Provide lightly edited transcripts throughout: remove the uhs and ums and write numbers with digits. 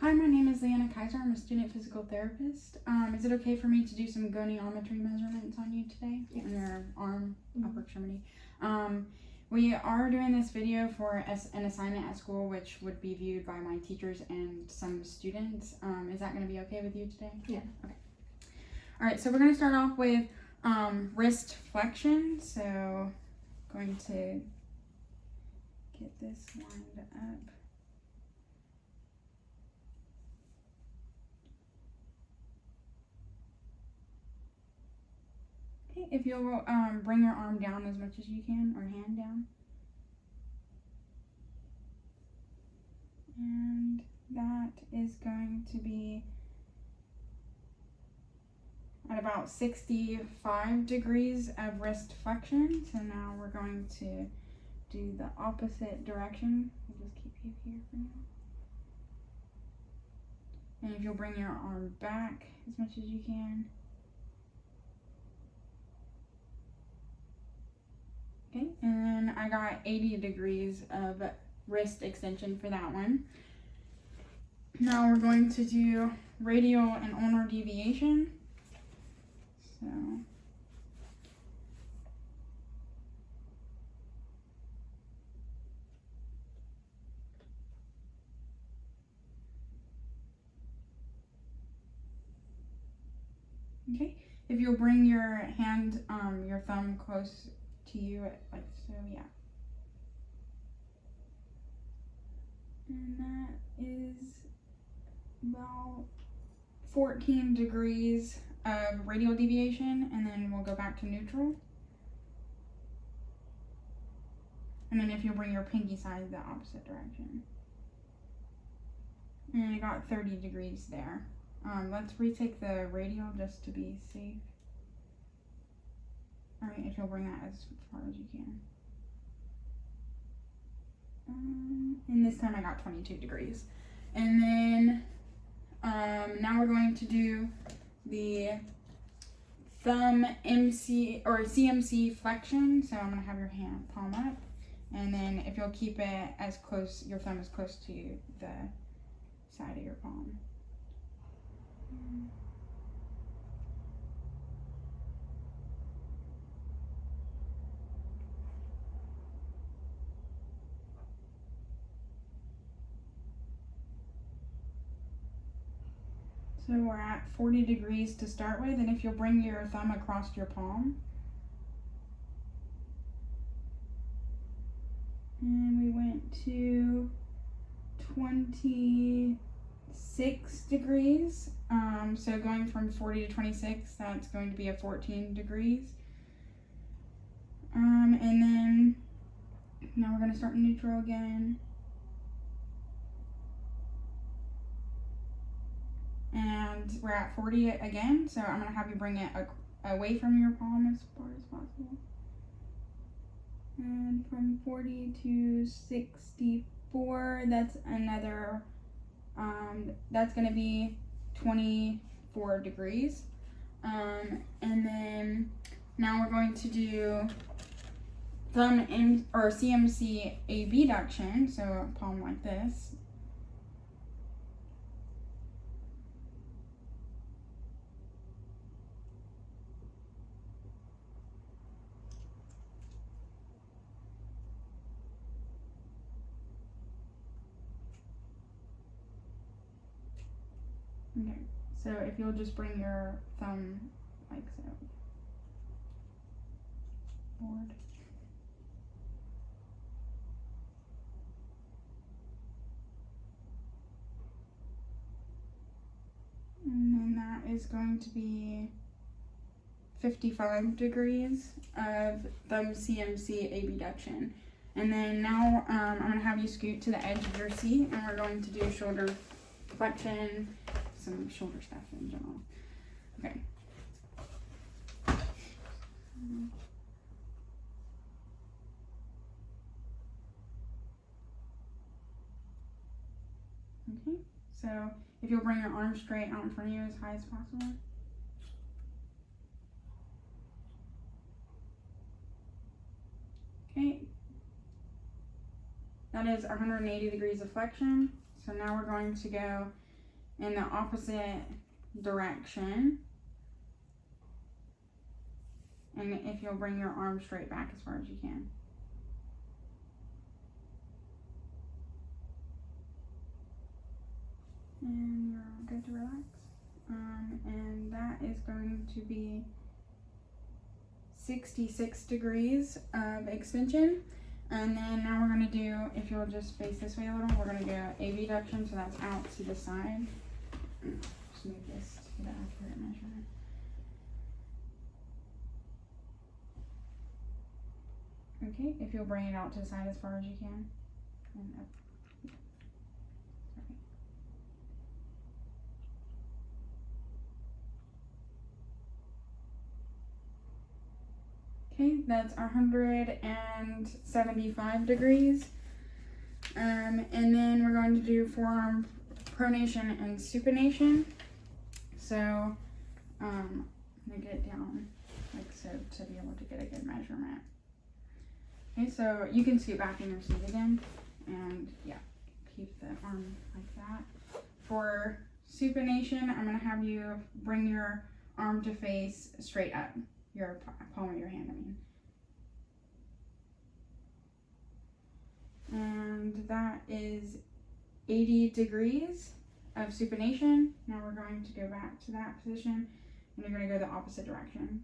Hi, my name is Leanna Kaiser. I'm a student physical therapist. Is it okay for me to do some goniometry measurements on you today? Yes. On your arm, upper extremity. We are doing this video for an assignment at school, which would be viewed by my teachers and some students. Is that going to be okay with you today? Yeah. Okay. All right, so we're going to start off with wrist flexion. So going to get this lined up. Okay, if you'll bring your arm down as much as you can, or hand down. And that is going to be at about 65 degrees of wrist flexion. So now we're going to do the opposite direction. We'll just keep you here for now. And if you'll bring your arm back as much as you can. Okay, and then I got 80 degrees of wrist extension for that one. Now we're going to do radial and ulnar deviation. So okay, if you'll bring your hand, your thumb close to you, like so, yeah. And that is about 14 degrees of radial deviation, and then we'll go back to neutral. And then if you'll bring your pinky side the opposite direction. And I got 30 degrees there. Let's retake the radial just to be safe. Alright, if you'll bring that as far as you can. And this time I got 22 degrees. And then now we're going to do the thumb MC or CMC flexion. So I'm going to have your hand palm up. And then if you'll keep it as close, your thumb as close to the side of your palm. So we're at 40 degrees to start with, and if you'll bring your thumb across your palm. And we went to 26 degrees. So going from 40 to 26, that's going to be a 14 degrees. And then now we're going to start neutral again. And we're at 40 again, so I'm going to have you bring it away from your palm as far as possible. And from 40 to 64, that's another, that's going to be 24 degrees. And then now we're going to do thumb or CMC abduction, so palm like this. Okay, so if you'll just bring your thumb like so forward. And then that is going to be 55 degrees of thumb CMC abduction. And then now I'm going to have you scoot to the edge of your seat, and we're going to do shoulder flexion, some shoulder stuff in general. Okay. Okay, so if you'll bring your arm straight out in front of you as high as possible. Okay, that is 180 degrees of flexion. So now we're going to go in the opposite direction. And if you'll bring your arm straight back as far as you can. And you're good to relax. And that is going to be 66 degrees of extension. And then now we're going to do, if you'll just face this way a little, we're going to do abduction, so that's out to the side. Just move this to get an accurate measurement. Okay, if you'll bring it out to the side as far as you can. And up. Okay, that's 175 degrees. And then we're going to do forearm pronation and supination. So, I'm gonna get it down like so to be able to get a good measurement. Okay, so you can scoot back in your seat again, and yeah, keep the arm like that. For supination, I'm gonna have you bring your arm to face straight up. Your palm of your hand, I mean. And that is 80 degrees of supination. Now we're going to go back to that position, and you're going to go the opposite direction.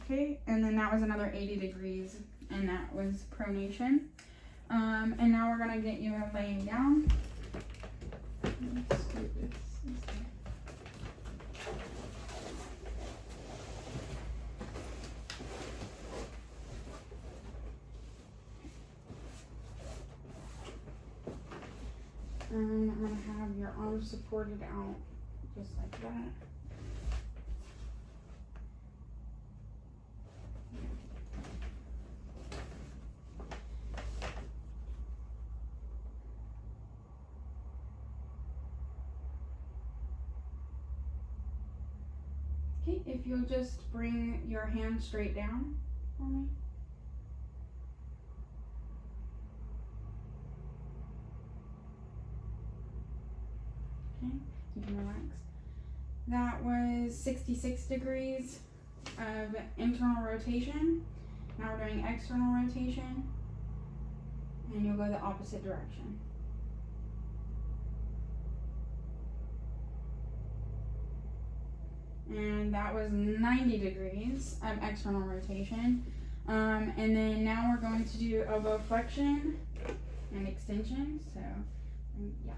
Okay, and then that was another 80 degrees, and that was pronation. And now we're going to get you laying down. Let's do this. And I'm going to have your arms supported out just like that. Okay, if you'll just bring your hand straight down for me. Okay, you can relax. That was 66 degrees of internal rotation. Now we're doing external rotation, and you'll go the opposite direction. And that was 90 degrees of external rotation. And then now we're going to do elbow flexion and extension. So, yeah.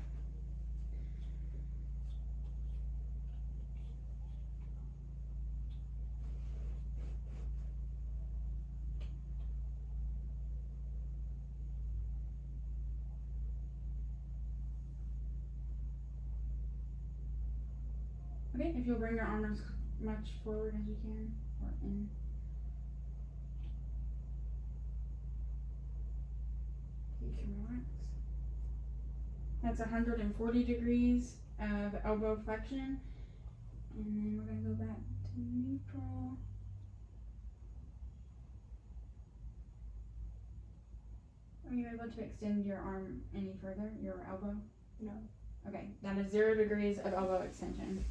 Okay, if you'll bring your arm as much forward as you can, or in. You can relax. That's 140 degrees of elbow flexion. And then we're going to go back to neutral. Are you able to extend your arm any further, your elbow? No. Okay, that is 0 degrees of elbow extension.